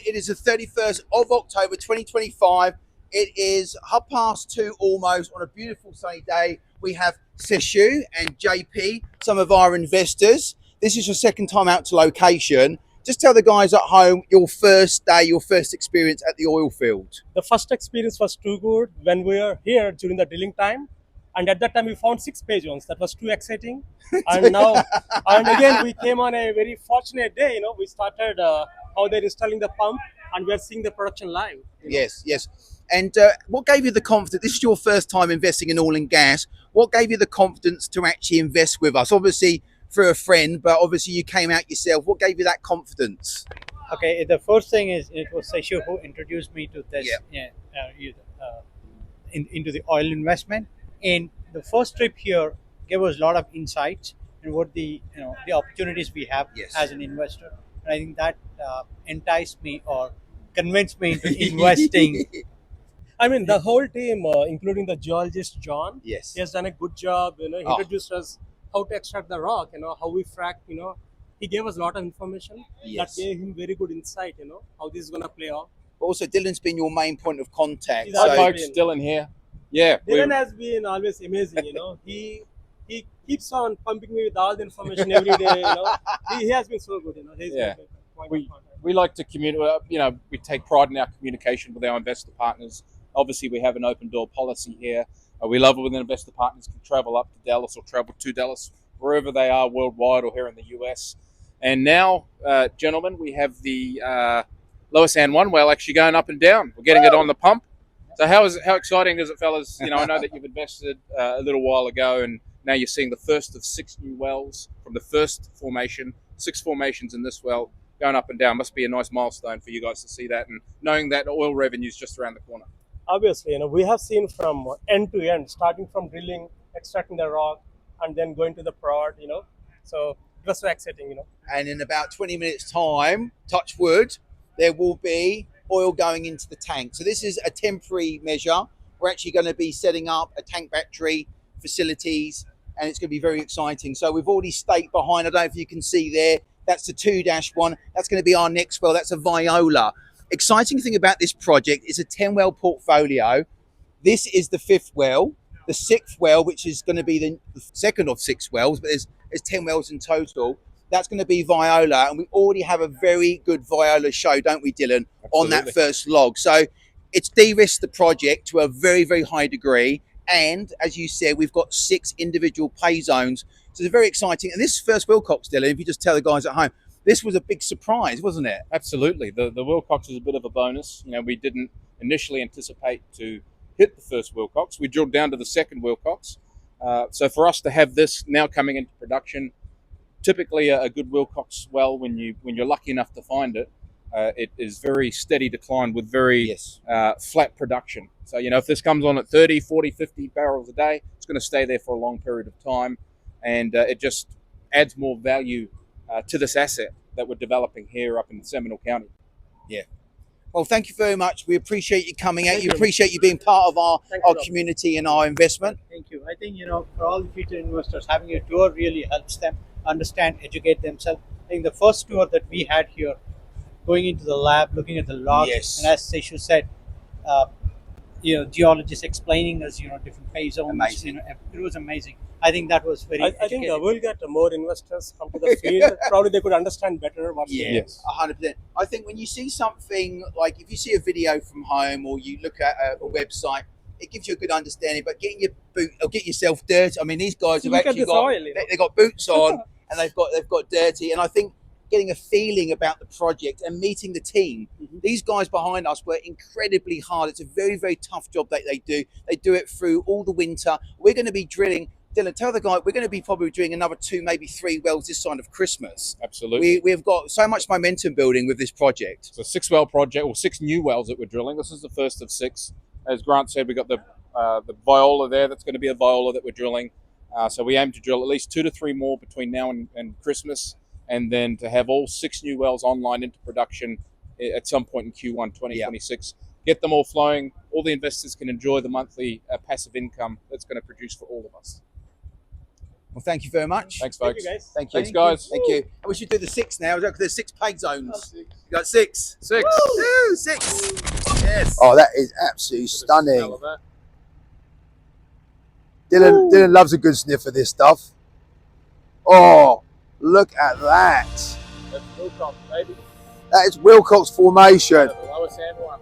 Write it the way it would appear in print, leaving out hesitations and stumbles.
It is the 31st of October 2025. It is 2:30 almost on a beautiful sunny day. We have Seshu and JP, some of our investors. This is your second time out to location. Just tell the guys at home your first day, your first experience at the oil field. The first experience was too good when we were here during the drilling time, and at that time we found 6 pigeons. That was too exciting. And now, and again we came on a very fortunate day. We started how they're installing the pump, and we are seeing the production live. Yes, yes. And what gave you the confidence? This is your first time investing in oil and gas. What gave you the confidence to actually invest with us? Obviously through a friend, but obviously you came out yourself. What gave you that confidence? Okay, the first thing is it was Seshu who introduced me to this into the oil investment, and the first trip here gave us a lot of insights and what the opportunities we have Yes. as an investor, and I think that enticed me or convinced me into investing. I mean, the whole team, including the geologist John, Yes. he has done a good job. He Oh. introduced us how to extract the rock. How we frack. He gave us a lot of information Yes. that gave him very good insight. How this is gonna play out. Also, Dylan's been your main point of contact. He's So, our Hi folks, Dylan here. Yeah, Dylan has been always amazing. He keeps on pumping me with all the information every day. He has been so good. He's Yeah. been a point we of contact. we like to communicate. We take pride in our communication with our investor partners. Obviously, we have an open door policy here. We love it when investor partners can travel up to Dallas or travel to Dallas, wherever they are worldwide or here in the US. And now, gentlemen, we have the Lois and one well actually going up and down. We're getting it on the pump. So how exciting is it, fellas? I know that you've invested a little while ago, and now you're seeing the first of 6 new wells from the first formation, 6 formations in this well going up and down. Must be a nice milestone for you guys to see that, and knowing that oil revenue is just around the corner. Obviously, we have seen from end to end, starting from drilling, extracting the rock, and then going to the prod. So it was so exciting. and in about 20 minutes' time, touch wood, there will be oil going into the tank. So this is a temporary measure. We're actually going to be setting up a tank battery facilities, and it's going to be very exciting. So we've already staked behind. I don't know if you can see there. That's the 2-1. That's going to be our next well. That's a Viola. Exciting thing about this project is a 10-well portfolio. This is the 5th well. The 6th well, which is going to be the second of 6 wells, but there's 10 wells in total. That's going to be Viola, and we already have a very good Viola show, don't we, Dylan, on that Absolutely. first log. So it's de-risked the project to a very, very high degree. And as you said, we've got 6 individual pay zones. So it's very exciting. And this first Wilcox, Dylan, if you just tell the guys at home, this was a big surprise, wasn't it? Absolutely. The Wilcox is a bit of a bonus. We didn't initially anticipate to hit the first Wilcox. We drilled down to the second Wilcox. So for us to have this now coming into production, typically a good Wilcox well, when you're lucky enough to find it, it is very steady decline with very Yes. flat production. So, if this comes on at 30, 40, 50 barrels a day, it's going to stay there for a long period of time. And it just adds more value to this asset that we're developing here up in Seminole County. Well, thank you very much. We appreciate you coming out. Thank You you. appreciate you being part of our Thank you, Rob. community and our investment. Thank you. I think for all the future investors, having a tour really helps them understand, educate themselves. I think the first tour that we had here, going into the lab, looking at the logs, Yes. and as Seshu said, geologists explaining us, different phase zones. Amazing. It was amazing. I think that was very. I think educating. we'll get more investors come to the field. Probably they could understand better what's Yeah, Yes. 100%. I think when you see something, like if you see a video from home or you look at a website, it gives you a good understanding. But getting your boot or get yourself dirty. I mean, these guys have Look at actually this got oil, they got boots on and they've got dirty. And I think getting a feeling about the project and meeting the team. Mhm. These guys behind us work incredibly hard. It's a very, very tough job that they do. They do it through all the winter. We're going to be drilling. Dylan, tell the guy we're going to be probably doing another 2, maybe 3 wells this side of Christmas. Absolutely. We've got so much momentum building with this project. It's a 6 well project, or 6 new wells that we're drilling. This is the first of 6. As Grant said, we've got the Viola there. That's going to be a Viola that we're drilling. So we aim to drill at least 2 to 3 more between now and Christmas, and then to have all 6 new wells online into production at some point in Q1 2026. Get them all flowing. All the investors can enjoy the monthly passive income that's going to produce for all of us. Well, thank you very much. Thanks, Thank folks. you, guys. Thank you. Thanks, guys. Thank you. And we should do the 6 now. There's 6 peg zones. You got 6. 6. Woo, 6. Yes. Oh, that is absolutely Smell stunning. of that. Dylan loves a good sniff of this stuff. Oh, look at that. That's Wilcox, baby. That is Wilcox formation. The lowest end one.